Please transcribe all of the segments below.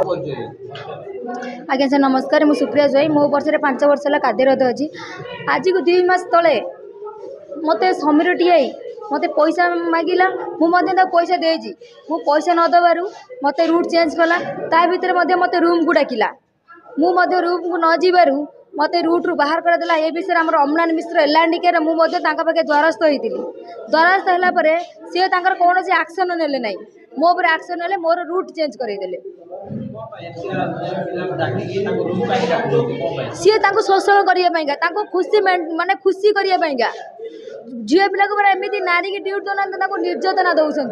आज्ञा सर नमस्कार मु सुप्रिया जोई मो वर्ष 5 वर्ष है कार्यरत अच्छी आज को 2 मास तले मत समीर टीआई मत पैसा मागिला मुझे पैसा देजी मु पैसा न दबार मत रूट चेंज कला ता भितर मत रूम को डाकिला मुझे रूम को न जीवारू मत रूट रु बाहर करदेला ए विषय आम अम्लान मिश्र एलआंडी के मुझे द्वारस्थ होती द्वारस्थ होगापर सी कौन से एक्शन नेले ना मो पर एक्शन नेले मोर रूट चेंज करदेले सी शोषण करने खुशी माने खुशी करने झील पिला को एमती नारी की ड्यूटी दौना निर्यातना दौरान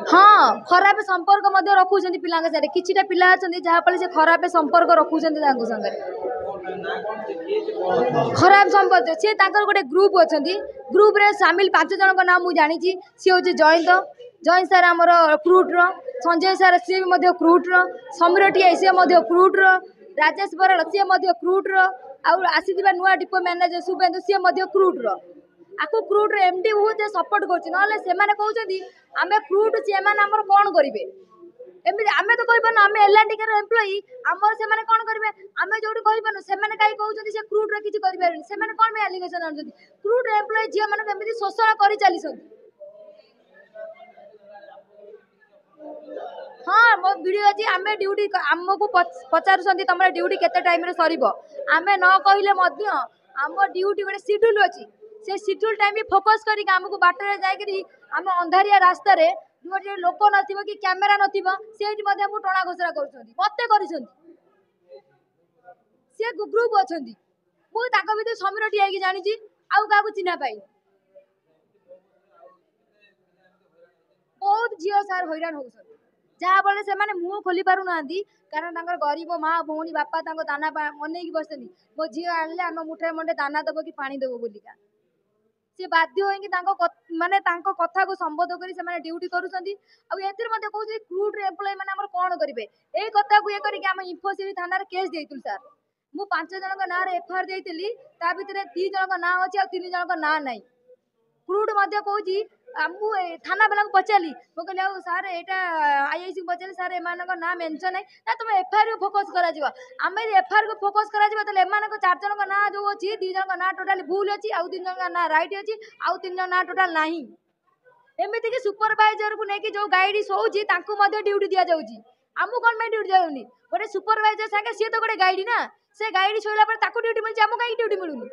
हाँ खराब संपर्क रखुच्च पिला साथ किटा पिला अच्छा जहाँफल से खराब संपर्क रखुच्च संगे खराब संपर्क सी गोटे ग्रुप अच्छा ग्रुप रे सामिल 5 जन नाम मुझे जानी सी हूँ जयंत सार आमर क्रूट्र संजय सार सी क्रूट्र समीर टीआई सी क्रूट्र राजेश बराड़ सी क्रूट्र आसी नुआ डिपो मैनेजर शुभेन्दु सी क्रूट्र आपको क्रूट्र एमडी बहुत सपोर्ट कर कहते आम क्रूट सी आमर कौन करेंगे एमती आम तो कहीपर आम एलआंडी के एम्प्लॉई आमर से कौन करेंगे आम जो कहीपर से कहीं कहते से क्रूट्र किसी करें से कौन एलिगेशन आनुंट क्रूट्र एम्प्लॉई झील मैंने शोषण कर चली हाँ मो वीडियो अच्छी आम ड्यूटी आमको पचार तुम ड्यूटी केते टाइम सर आम न कहले आम ड्यूटी गोटे शेड्यूल अच्छी से शेड्यूल टाइम फोकस करके आमको बाटर जाकि आम अंधारिया रास्ता लोक न कि कैमेरा नथी टणा घोषणा कर ग्रुप अच्छा मुझे समीर टीआई जानी आउ क्या चिन्ह पाई बहुत झील सार हैरान हो जहाँ फल से मुँह खोली पार ना कारण गरीब माँ भौणी बापा दाना अनेक बस मो झील आने आम मुठे मुठे दाना दब कि पानी दब बोलिका सी बाध्य माने कथा को संबोध कर ड्यूटी करूँ क्रूट एम्प्लॉय मैंने कौन करेंगे यही कथा को ये करके इंफोसिटी थाना केस देती सर मु 5 जन ना एफआईआर देती ता भर 2 जन ना अच्छी आ 3 जन ना ना क्रूट कहूँ थाना वाला पचारि मुझे सार यहाँ आईआईसी पचारि सार एम ना मेंशन है ना तुम एफआईआर को फोकस करा आम एफआईआर को फोकस करा 4 जन ना जो अच्छी 2 जन ना टोटाल भूल अच्छी आउ 3 जन ना राइट अच्छी आउ 3 जन ना टोटाल ना एमती कि सुपरवाइजर को लेकिन जो गाइड शोची ड्यूटी दि जाऊँगी आमको कौन ड्यूटी जाऊनी गोटे सुपरवाइजर सागे सी तो गोटे गाइड ना से गाइड शोला ड्यूटी मिली आमको कहीं ड्यूटी मिलूनी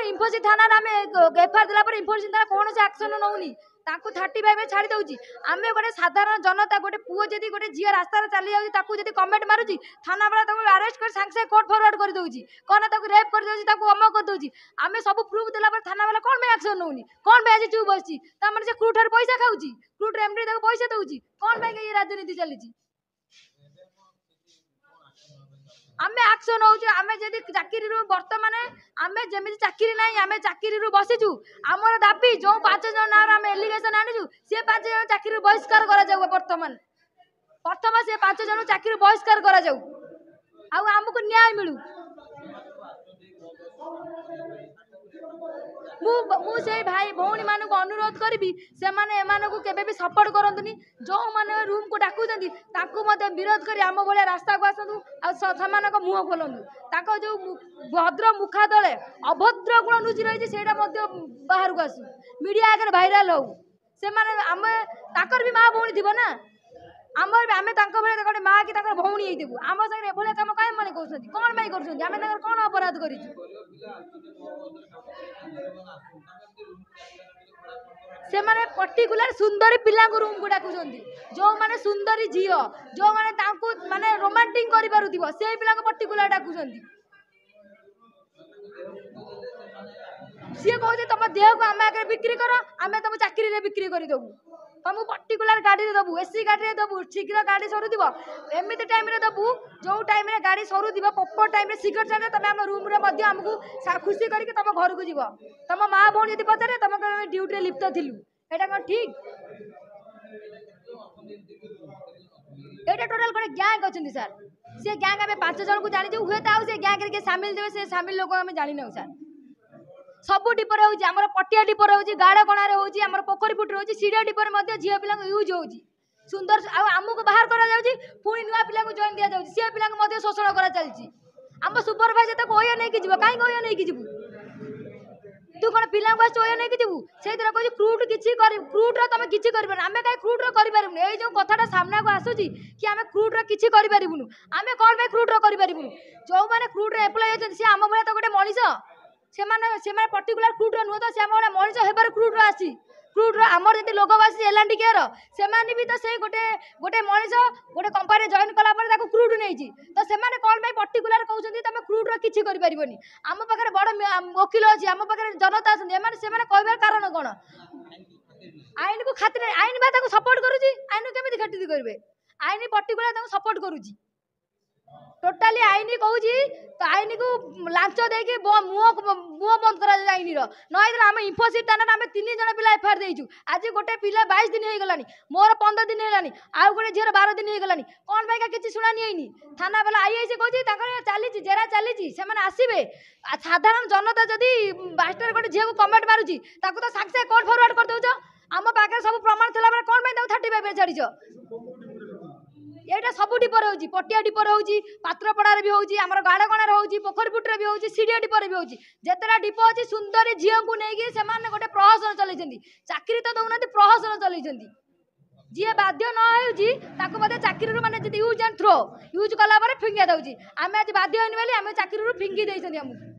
इंफोसिटी थाना एफआईआर देला इंफोसिटी थाना कौन से एक्शन नौनी 35 छाड़ी दौर आम गोटे साधारण जनता गोटे पुओ जदि गोटे झील रास्ता चली जाती कमेंट मारुची थाना वाला अरेस्ट कर सांगे कोर्ट फरवर्ड कर दूसरी कौन रेप कर अमक कर दूसरी आम सब प्रूफ देला थाना वाला कौन एक्शन नौनी कौन आज चुप बसी से क्रूटर पैसा खाऊँ क्रूटर एमडी पैसा दूसरी कौन ये राजनीति चली आम एक्शन हो चाकरी बर्तमान आम जमी चाकरी ना आम चाकरी बसीचु आमर दाबी जो 5 जन ना आम एलिगेशन आनीचु सी 5 जन चाकरी बहिष्कार बर्तमान प्रथम से 5 जन चाकरी बहिष्कार आमको न्याय मिलू मुझे भाई भौणी मान अनुरोध करी से भी सपोर्ट करतुनि जो मैंने रूम को डाकुं विरोध कर आम भाया रास्ता को आसतु मुह खोलतु जो भद्र मुखा तले अभद्र गुण लुचि रही है बाहर को आसू मीडिया आगे भाइराल हो से भी माँ भौणी थी ना आम गोटे माँ कि भौणी होइबू आम सागर एभलिया कम कहीं मैंने कौन पाई कर कौन अपराध कर पर्टिकुलर सुंदरी पिला रूम को डाकुं जो मैंने सुंदरी झील जो मैंने रोमांटिक कर पिला पर्टिकुलर डाकुं सी कहे तुम देह को आम आगे बिक्री कर आम तुम चाकरी बिक्री करदेबू तुमको पर्टिकुलर गाड़ी दबू एसी गाड़ी दबू शीघ्र गाड़ी सरुव एमती टाइम दबू जो टाइम गाड़ी सरुव प्रॉपर टाइम शीघ्र टाइम तुम आम रूम आमको खुशी करके तुम घर को जीव तुम माँ भौणी यदि पचारे तुम ड्यूटी लिप्त थिलु एटा कौन ठीक एटा टोटाल गोटे गैंग अच्छा सर से गैंग आम 5 जन को जानी हुए तो से गैंग रे सामिल देवे से सामिल लोक आम जानी ना सर सबू डिपर होमर पटिया डिपर हो गाड़ कणार हो पोखरी पुट हो सीढ़िया डिपर झील पिला यूज हो सुंदर आमको बाहर करा पुणी नुआ पिला जॉइन दि जाऊँगी सी पिला शोषण करा चलती आम सुपरभाइजर तक ओयो नहीं जीव कहीं ओयो नहीं जीवु तू कौन पिला ओयो नहीं जीवु से कह क्रूट किसी क्रूट्र तुम किसी कर आम कहीं क्रूट्र कर जो कथाटा सामना को आसूँ कि आम क्रूट्र किसी करूँ आम कौन क्रूट्र करूँ जो मैंने क्रूट्रे एप्लाय होती सी आम भाई तो गोटे मनीष से पर्टिकुलर क्रूट्र नुह तो से गोटे मनीष हेबार क्रूट्र आसी क्रूट्र आमर जी लोक बासी एल&टी केयर से भी तो से गोटे गोटे मनीष गोटे कंपानी जॉइन कलापर क्रूट नहीं तो से कौन पर्टिकुलर कहते तुम क्रूट्र किसी करें आम पाखे बड़ वकिल अच्छी आम पाखे जनता से कहबार कारण कौन आईन को खातिर आईन बा सपोर्ट करुँच आईन केमी खातिर करेंगे आईन पर्टिकुलर सपोर्ट करुँच टोटाली आईन कहूँ तो आईन को लांच देकी मुह बंद कर आईन नई आम इन्फोसिस थाना आम 3 जन पिला एफआईआर देचु आज गोटे पिला 22 दिन हो गलानी मोर 15 दिन है आउ गोटे झीर 12 दिन हो गलानी कौन भाई किसी शुणानी होनी थाना वाला आईआईसी कहूँ चली जेरा चली से आसवे साधारण जनता जदि बास्टर गोटे झील को कमेंट मारुची तो सागे कोर्ट फरवर्ड कर दौच आम पाखे सब प्रमाण थी कौन 35 छाड़ यहाँ सब डिपर हो पटिया डिपर हो पात्रपड़ार भी होमर गाड़गणार हो पोखरीपुटर भी हो सीढ़िया डिपर भी हो जितेटा डिपो अच्छी सुंदरी झील को लेकिन से गोटे प्रहसन चलते चाकरी तो दौना प्रहसन चलते जी बाध्य न चाकरी मैंने यूज एंड थ्रो यूज कलापर फिंगा दौर आम आज बाध्य होनी आम चाकरी फिंगी देती आमको